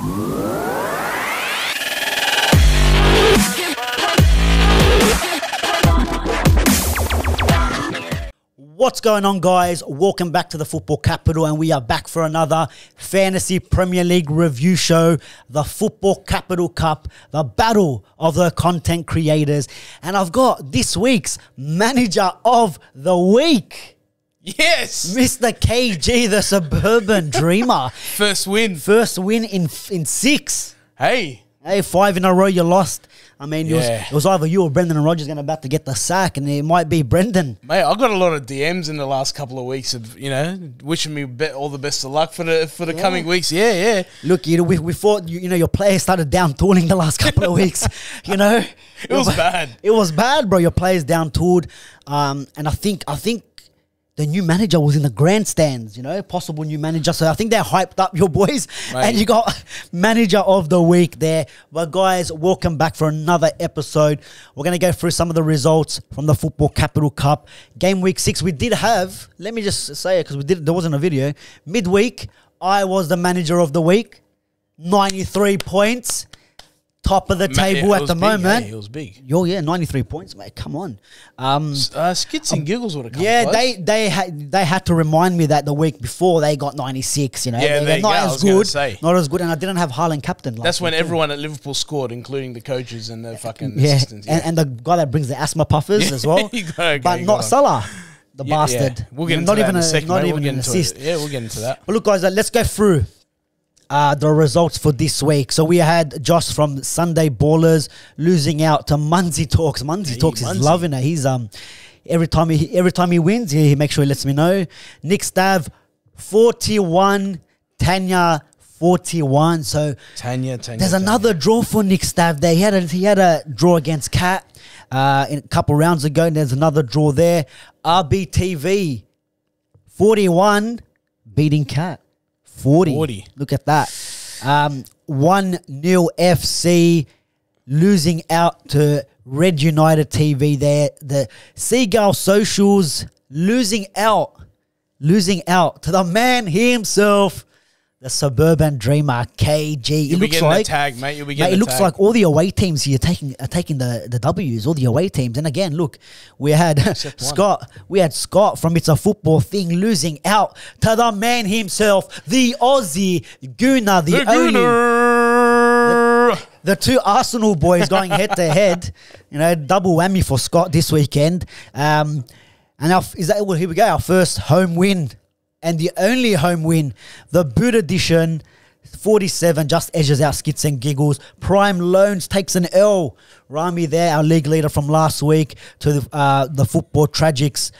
What's going on, guys? Welcome back to the Football Capital, and we are back for another Fantasy Premier League review show, the Football Capital Cup, the battle of the content creators. And I've got this week's Manager of the Week. Yes! Mr. KG, the Suburban Dreamer. First win. First win in 6. Hey, 5 in a row you lost. I mean, Yeah. it was either you or Brendan and Rogers about to get the sack, and it might be Brendan. mate, I got a lot of DMs in the last couple of weeks of, wishing me all the best of luck for the coming weeks. Yeah. Look, we thought your players started down tooling the last couple of weeks. It was bad. It was bad, bro. Your players down tooled, and I think the new manager was in the grandstands. Possible new manager. So I think they hyped up your boys, Mate. and you got Manager of the Week there. But guys, welcome back for another episode. We're gonna go through some of the results from the Football Capital Cup game week 6. We did have. Let me just say it because there wasn't a video. Midweek, I was the Manager of the Week. 93 points. Top of the table at the moment. It was big. 93 points, mate. Come on. Skits and Giggles would have come Yeah, close. they had to remind me that the week before they got 96. Yeah, they're there you not go. I as was gonna good. say. Not as good, and I didn't have Haaland captain. That's when everyone at Liverpool scored, including the coaches and the fucking assistants. Yeah. And the guy that brings the asthma puffers as well, You gotta go, but you not gotta- Salah, the Yeah, bastard. yeah. We'll get into not that even in a second. not mate. even We'll get an into assist. it. Yeah, we'll get into that. But look, guys, let's go through the results for this week. So we had Josh from Sunday Ballers losing out to Munzie Talks. Munzie Talks is Munzie. loving it. He's every time he wins, he makes sure he lets me know. Nick Stav 41, Tanya 41. So Tanya. there's another draw for Nick Stav there. He had a draw against Cat in a couple rounds ago, and there's another draw there. RBTV 41 beating Cat 40. Look at that. 1-0 FC losing out to Red United TV there. The Seagull Socials losing out to the man himself, the Suburban Dreamer KG. You'll be getting the tag, mate. You'll be getting It the looks tag. like all the away teams here are taking the W's, all the away teams. And again, look, we had Scott from It's a Football Thing losing out to the man himself, the Aussie Gooner, the only. Gooner. The two Arsenal boys going head to head, double whammy for Scott this weekend. And here we go, our first home win. And the only home win, the Boot Edition, 47, just edges out Skits and Giggles. Prime Loans takes an L. Rami there, our league leader from last week, to the Football Tragics.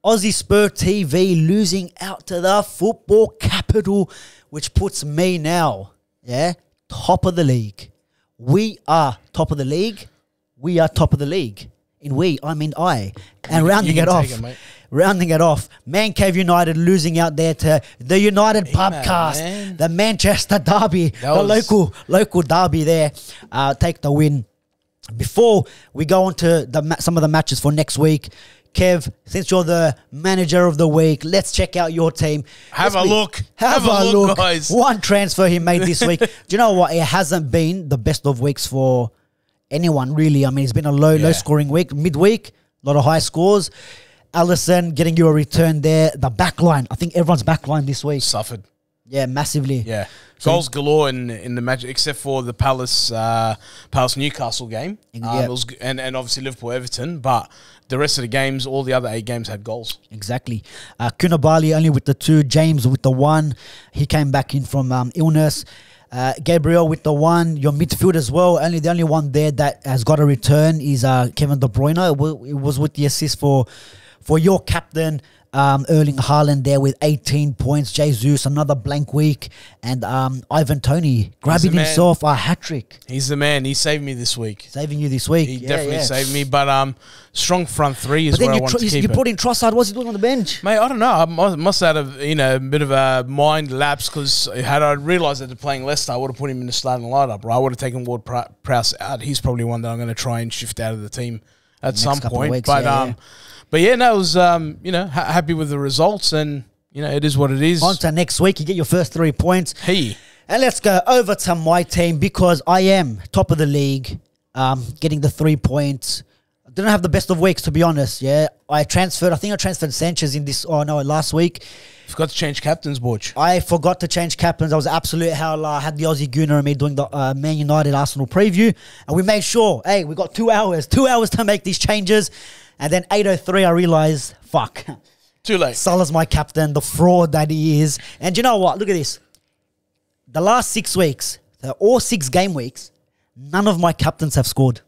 Aussie Spur TV losing out to the Football Capital, which puts me now, top of the league. We are top of the league. We are top of the league. In we, I mean I. And rounding it off, Man Cave United losing out there to the United Pubcast, the Manchester Derby, local derby there. Take the win. Before we go on to some of the matches for next week, Kev, since you're the Manager of the Week, let's check out your team. Have a look, guys. One transfer he made this week. Do you know what? It hasn't been the best of weeks for anyone, really. I mean, it's been a low scoring week. Midweek, a lot of high scores. Allison getting you a return there. The back line. I think everyone's back line this week Suffered. Yeah, massively. Yeah. Goals galore in the match, except for the Palace Newcastle game. It was, and obviously Liverpool-Everton. But the rest of the games, all the other 8 games had goals. Exactly. Kunabali only with the 2. James with the 1. He came back in from illness. Gabriel with the 1. Your midfield as well. The only one there that has got a return is Kevin De Bruyne. It was with the assist for your captain, Erling Haaland there with 18 points. Jesus, another blank week. And Ivan Toney grabbing himself a hat-trick. He's the man. He saved me this week. Saving you this week. He definitely saved me. But strong front 3 is where I want to keep you brought in Trossard. What's he doing on the bench? Mate, I don't know. I must have had a bit of a mind lapse, because had I realised that they're playing Leicester, I would have put him in the starting lineup. Right? I would have taken Ward Prowse out. He's probably one that I'm going to try and shift out of the team at some point. Weeks, But yeah, no, it was, happy with the results, and, it is what it is. On to next week, you get your first 3 points. Hey. And let's go over to my team because I am top of the league, getting the 3 points. I didn't have the best of weeks, to be honest. Yeah, I think I transferred Sanchez in this, last week. Forgot to change captains, Borch. I forgot to change captains. I was absolute hell. I had the Aussie Gooner and me doing the Man United Arsenal preview. And we made sure, hey, we got 2 hours. 2 hours to make these changes. And then 8:03, I realised, fuck. Too late. Salah's my captain, the fraud that he is. And you know what? Look at this. The last 6 weeks, all 6 game weeks, none of my captains have scored.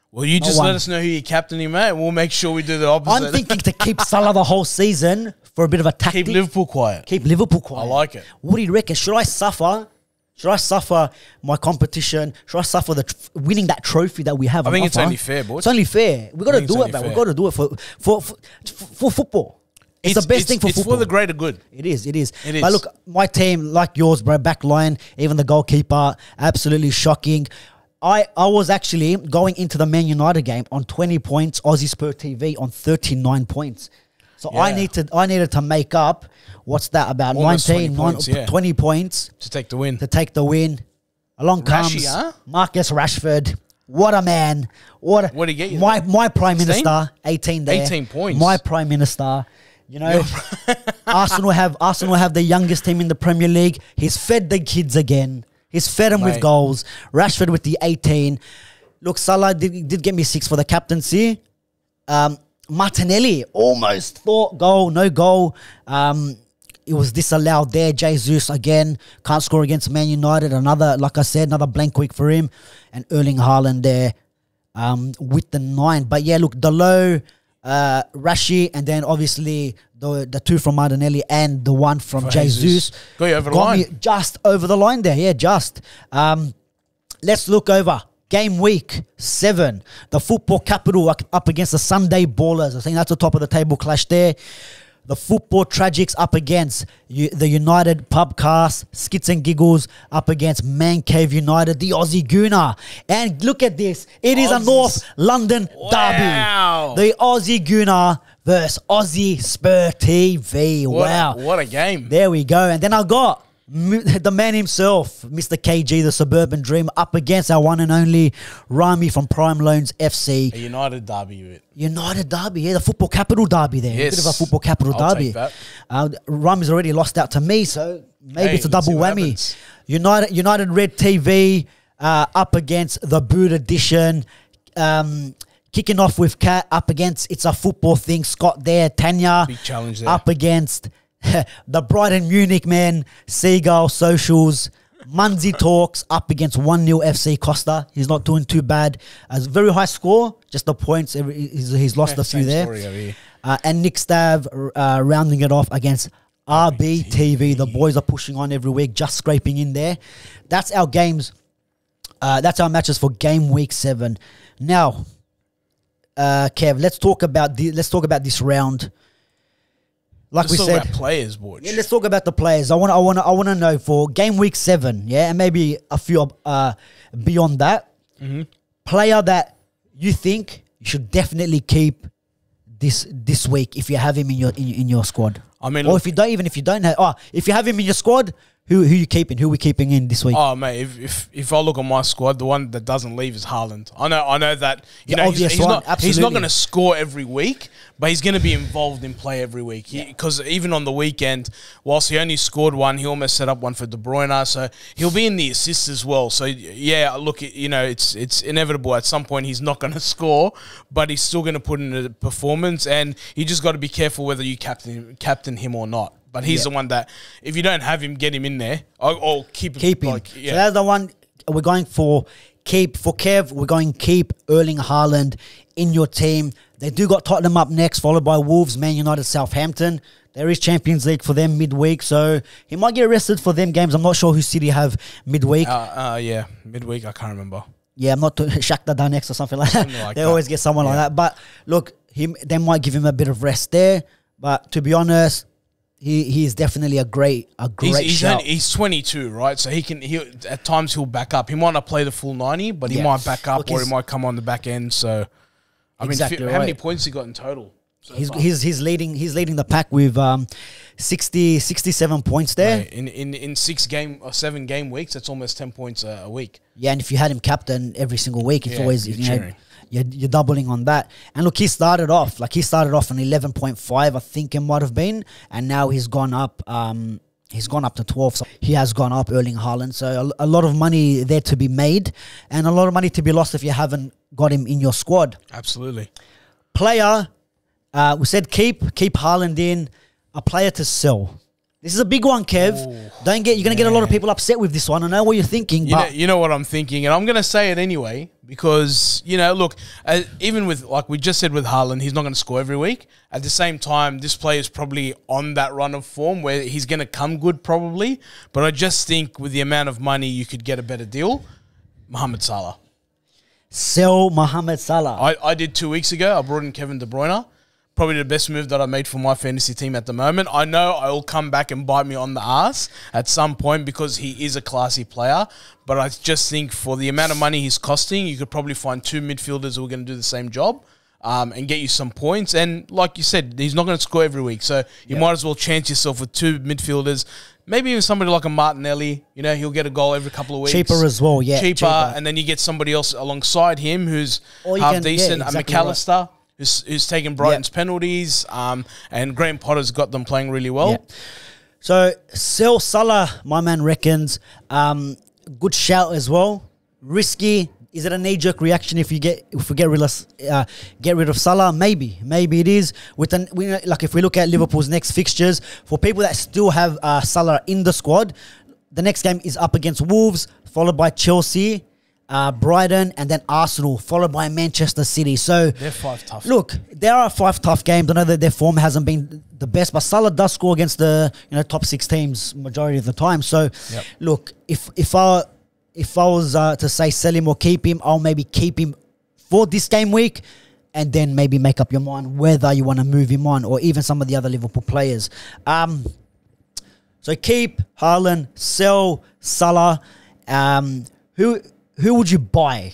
Well, you just let us know who you're captaining, mate. We'll make sure we do the opposite. I'm thinking to keep Salah the whole season for a bit of a tactic. Keep Liverpool quiet. Keep Liverpool quiet. I like it. What do you reckon? Should I suffer? Should I suffer my competition? Should I suffer winning that trophy that we have? I think it's only fair, boys. It's only fair. We've got to do it, man. We've got to do it for football. It's the best thing for football. It's for the greater good. It is. But look, my team, like yours, bro, back line, even the goalkeeper, absolutely shocking. I was actually going into the Man United game on 20 points, Aussies per TV on 39 points. So I needed to make up, what's that, about almost 19, 20 points. To take the win. Along comes Marcus Rashford. What a man. What did he get you? My Prime Minister, 18 there. 18 points. My Prime Minister. You know, Arsenal have the youngest team in the Premier League. He's fed the kids again. He's fed them with goals. Rashford with the 18. Look, Salah did get me 6 for the captaincy. Martinelli almost thought goal, no goal. It was disallowed there. Jesus again can't score against Man United. Like I said, another blank week for him. And Erling Haaland there with the 9. But yeah, look, the low... Rashi, and then obviously the 2 from Martinelli and the 1 from Jesus. Got you over the line. Me just over the line there. Yeah, just. Let's look over game week 7. The football capital up against the Sunday Ballers. I think that's the top of the table clash there. The football tragics up against the United Pubcast, Skits and Giggles up against Man Cave United, the Aussie Gooner. And look at this. It is a North London derby. The Aussie Gooner versus Aussie Spur TV. Wow. What a game. There we go. And then I got the man himself, Mr. KG, the Suburban Dream, up against our one and only Rami from Prime Loans FC. A United derby. United derby, yeah, the football capital derby there. Yes. A bit of a football capital derby. Rami's already lost out to me, so maybe it's a double whammy. United Red TV up against the Boot Edition. Kicking off with Cat up against It's a Football Thing. Scott there, Tanya. Big challenge there. Up against the Brighton Munich man, Seagull Socials. Munzie Talks up against 1-0 FC Costa. He's not doing too bad. A very high score, just the points. He's lost a few there. And Nick Stav rounding it off against RBTV. The boys are pushing on every week, just scraping in there. That's our games. That's our matches for game week 7. Now, Kev, let's talk about this round. Let's talk about players, Borch. Yeah, let's talk about the players. I want to know for game week 7, yeah, and maybe a few beyond that. Player that you think you should definitely keep this week if you have him in your squad. I mean, or if you have him in your squad, who you keeping? Who are we keeping in this week? Oh, mate, if I look at my squad, the one that doesn't leave is Haaland. I know that he's not going to score every week, but he's going to be involved in play every week. Because even on the weekend, whilst he only scored 1, he almost set up 1 for De Bruyne, so he'll be in the assists as well. So yeah, look, it's inevitable. At some point, he's not going to score, but he's still going to put in a performance, and you just got to be careful whether you captain him or not. But he's the one that, if you don't have him, get him in there. Or keep him. So that's the one we're going for. Keep. For Kev, we're going keep Erling Haaland in your team. They do got Tottenham up next, followed by Wolves, Man United, Southampton. There is Champions League for them midweek, so he might get arrested for them games. I'm not sure who City have midweek. Yeah, midweek, I can't remember. Yeah, I'm not Shakhtar Donetsk or something like that. They always get someone like that. But look, they might give him a bit of rest there. But to be honest, he is definitely a great shout. He's 22, right? So he at times he'll back up. He might not play the full 90, but he might back up, or he might come on the back end. So I mean, how many points he got in total? He's leading the pack with 67 points there. Right. In 7 game weeks, that's almost 10 points a week. Yeah, and if you had him captain every single week, it's always cheering. You're doubling on that. And look, he started off on 11.5, I think it might have been, and now he's gone up. He's gone up to 12. So he has gone up, Erling Haaland. So a lot of money there to be made, and a lot of money to be lost if you haven't got him in your squad. Absolutely. Player, we said keep Haaland in. A player to sell. This is a big one, Kev. You're going to get a lot of people upset with this one. I know what you're thinking, you know what I'm thinking, and I'm going to say it anyway because, look, even with, like we just said with Haaland, he's not going to score every week. At the same time, this player is probably on that run of form where he's going to come good probably, but I just think with the amount of money you could get a better deal. Mohamed Salah. Sell Mohamed Salah. I did 2 weeks ago. I brought in Kevin De Bruyne. Probably the best move that I made for my fantasy team at the moment. I know I will come back and bite me on the ass at some point because he is a classy player, but I just think for the amount of money he's costing, you could probably find 2 midfielders who are going to do the same job and get you some points. And like you said, he's not going to score every week, so you might as well chance yourself with 2 midfielders. Maybe even somebody like a Martinelli, he'll get a goal every couple of weeks. Cheaper as well, yeah. Cheaper. And then you get somebody else alongside him who's half decent, exactly, a McAllister. Right. Who's taken Brighton's penalties, and Graham Potter's got them playing really well. Yep. So sell Salah, my man reckons. Good shout as well. Risky. Is it a knee-jerk reaction if we get rid of Salah? Maybe it is. Like if we look at Liverpool's next fixtures, for people that still have Salah in the squad, the next game is up against Wolves, followed by Chelsea, Brighton, and then Arsenal, followed by Manchester City. So they're 5 tough. Look, there are 5 tough games. I know that their form hasn't been the best, but Salah does score against the top 6 teams majority of the time. So look, if I was to say sell him or keep him, I'll maybe keep him for this game week, and then maybe make up your mind whether you want to move him on, or even some of the other Liverpool players. So keep Haaland, sell Salah. Who would you buy?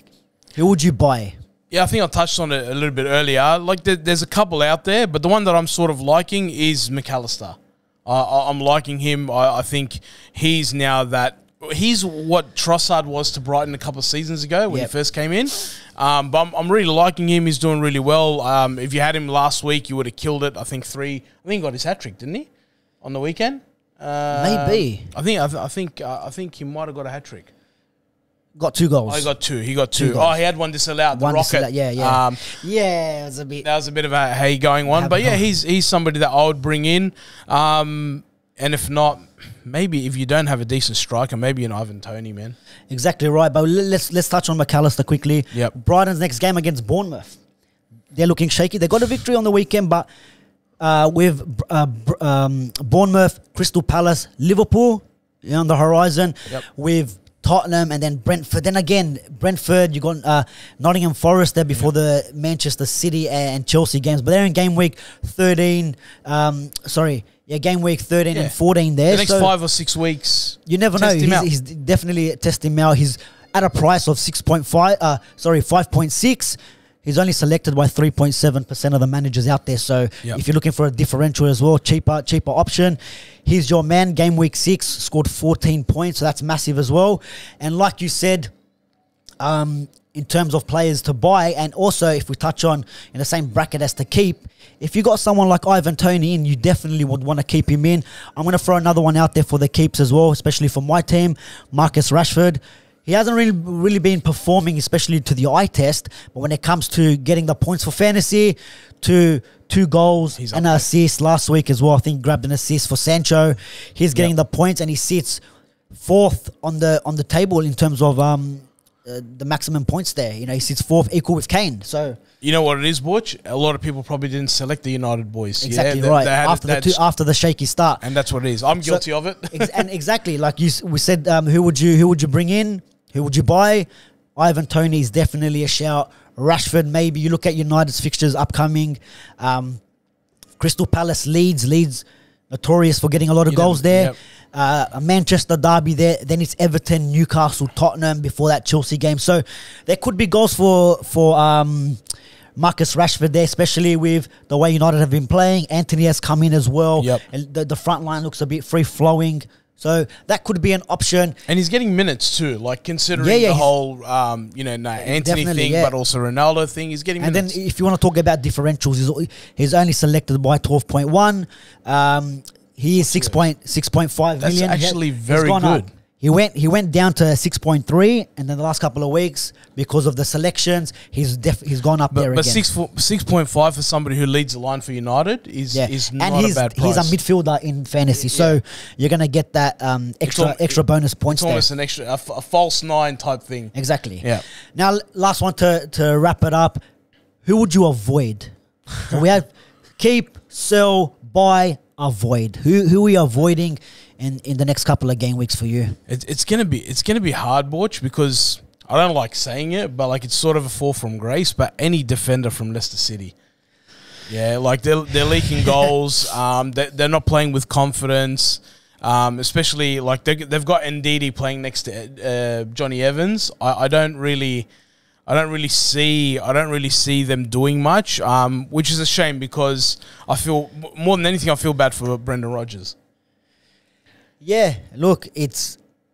Who would you buy? Yeah, I think I touched on it a little bit earlier. Like, there's a couple out there, but the one that I'm sort of liking is McAllister. I'm liking him. I think he's now that... He's what Trossard was to Brighton a couple of seasons ago when he first came in. But I'm really liking him. He's doing really well. If you had him last week, you would have killed it. I think he got his hat-trick, didn't he? On the weekend? Maybe. I think he might have got a hat-trick. Got 2 goals. Oh, he got two. Oh, he had one disallowed. The rocket. Yeah. It was a bit. That was a bit of a hey going one, but yeah, he's somebody that I would bring in. And if not, maybe if you don't have a decent striker, maybe an Ivan Toney, man. Exactly right. But let's touch on McAllister quickly. Yep. Brighton's next game against Bournemouth. They're looking shaky. They got a victory on the weekend, but with Bournemouth, Crystal Palace, Liverpool on the horizon. Yep. With Tottenham and then Brentford. Then again, Brentford, you got Nottingham Forest there before the Manchester City and Chelsea games. But they're in game week 13. Game week 13 and 14 there. The next 5 or 6 weeks. You never know. He's definitely testing him out. He's at a price of 5.6. He's only selected by 3.7% of the managers out there. So if you're looking for a differential as well, cheaper option, he's your man. Game week 6, scored 14 points. So that's massive as well. And like you said, in terms of players to buy, and also if we touch on in the same bracket as to keep, if you got someone like Ivan Toney in, you definitely would want to keep him in. I'm going to throw another one out there for the keeps as well, especially for my team, Marcus Rashford. He hasn't really been performing, especially to the eye test. But when it comes to getting the points for fantasy, to 2 goals and an assist last week as well. I think he grabbed an assist for Sancho. He's getting the points, and he sits 4th on the table in terms of the maximum points there. He sits 4th, equal with Kane. So you know what it is, Butch? A lot of people probably didn't select the United boys. Exactly right. After the shaky start, and that's what it is. I'm guilty of it. And exactly like we said, who would you bring in? Who would you buy? Ivan Toney is definitely a shout. Rashford, maybe. You look at United's fixtures upcoming. Crystal Palace, Leeds, notorious for getting a lot of goals there. A Manchester derby there. Then it's Everton, Newcastle, Tottenham before that Chelsea game. So there could be goals for Marcus Rashford there, especially with the way United have been playing. Anthony has come in as well. Yep. And the front line looks a bit free-flowing. So that could be an option. And he's getting minutes too, like considering the whole, Anthony thing, but also Ronaldo thing. He's getting minutes. And then if you want to talk about differentials, he's only selected by 12.1. He is 6.5 million. That's actually very good. Up. He went down to 6.3, and then the last couple of weeks, because of the selections, he's gone up there again. But 6.5 for somebody who leads the line for United is not a bad price. He's a midfielder in fantasy, so you're going to get that extra bonus points there. It's almost an extra, a false 9 type thing. Exactly. Yeah. Now, last one to wrap it up. Who would you avoid? So we have keep, sell, buy, avoid. Who are we avoiding in the next couple of game weeks for you? It's gonna be hard, Borch, because I don't like saying it, but like it's sort of a fall from grace. But any defender from Leicester City, like they're leaking goals. They're not playing with confidence. Especially like they've got Ndidi playing next to Johnny Evans. I don't really see them doing much, which is a shame because I feel more than anything I feel bad for Brendan Rodgers. Yeah, look,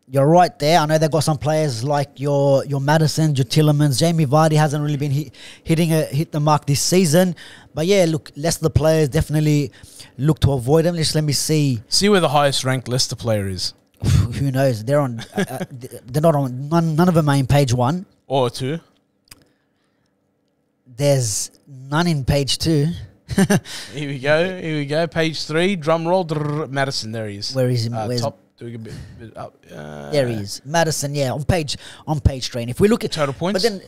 you're right there. I know they've got some players like your Maddison, your Tillemans. Jamie Vardy hasn't really been hit the mark this season. But yeah, look, Leicester players definitely look to avoid them. Just let me see. See where the highest ranked Leicester player is. Who knows? They're on. They're not on. None of them are in page 1 or 2. There's none in page 2. Here we go. Page 3. Drum roll. Madison. There he is. Where is he? Top. Doing a bit up. There he is. Madison. Yeah, on page 3. And if we look at total points, but then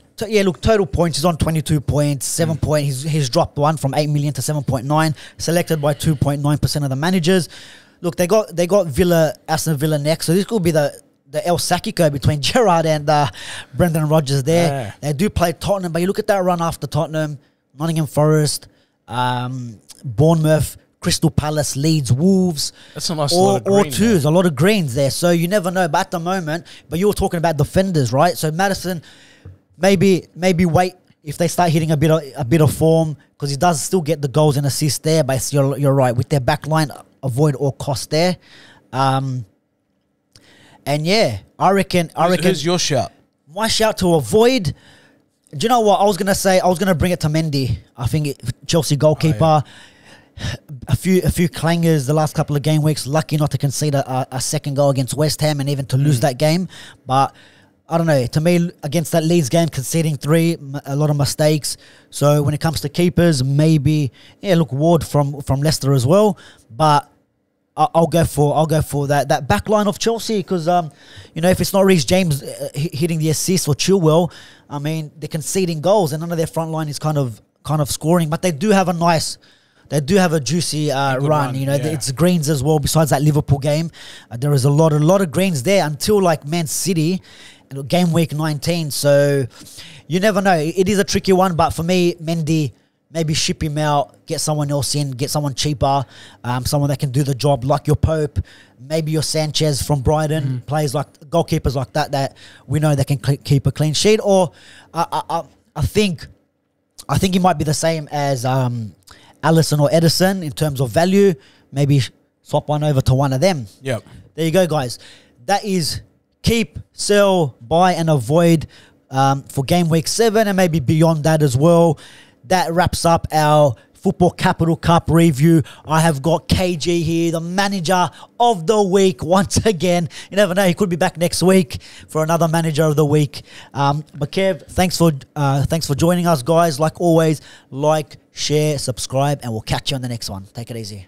total points. He's on 22 points. 7 points. He's dropped one from 8 million to 7.9. Selected by 2.9% of the managers. Look, they got Aston Villa next. So this could be the El Sacico between Gerrard and Brendan Rodgers there. Yeah. They do play Tottenham, but you look at that run after Tottenham, Nottingham Forest, Bournemouth, Crystal Palace, Leeds, Wolves. That's a nice lot of green. Or twos, a lot of greens there. So you never know. But at the moment, you were talking about defenders, right? So Maddison, maybe wait if they start hitting a bit of form, because he does still get the goals and assists there. But you're right, with their back line, avoid all cost there. And yeah, I reckon. Who's your shout? My shout to avoid. Do you know what I was gonna say? I was gonna bring it to Mendy. I think Chelsea goalkeeper. Oh, yeah. A few clangers the last couple of game weeks. Lucky not to concede a second goal against West Ham and even to lose that game. But I don't know. To me, against that Leeds game, conceding 3, a lot of mistakes. So when it comes to keepers, maybe look, Ward from Leicester as well. But I'll go for that back line of Chelsea, because if it's not Reece James hitting the assist or Chilwell, I mean, they're conceding goals and none of their front line is kind of scoring. But they do have a juicy run. It's greens as well. Besides that Liverpool game, there is a lot of greens there until like Man City, game week 19. So you never know. It is a tricky one, but for me, Mendy, maybe ship him out, get someone else in, get someone cheaper, someone that can do the job, like your Pope, maybe your Sanchez from Brighton, players like goalkeepers like that we know they can keep a clean sheet. Or I think he might be the same as Allison or Edison in terms of value. Maybe swap one over to one of them. Yep. There you go, guys. That is keep, sell, buy, and avoid for game week 7 and maybe beyond that as well. That wraps up our Football Capital Cup review. I have got KG here, the manager of the week once again. You never know, he could be back next week for another manager of the week. But Kev, thanks for joining us, guys. Like always, like, share, subscribe, and we'll catch you on the next one. Take it easy.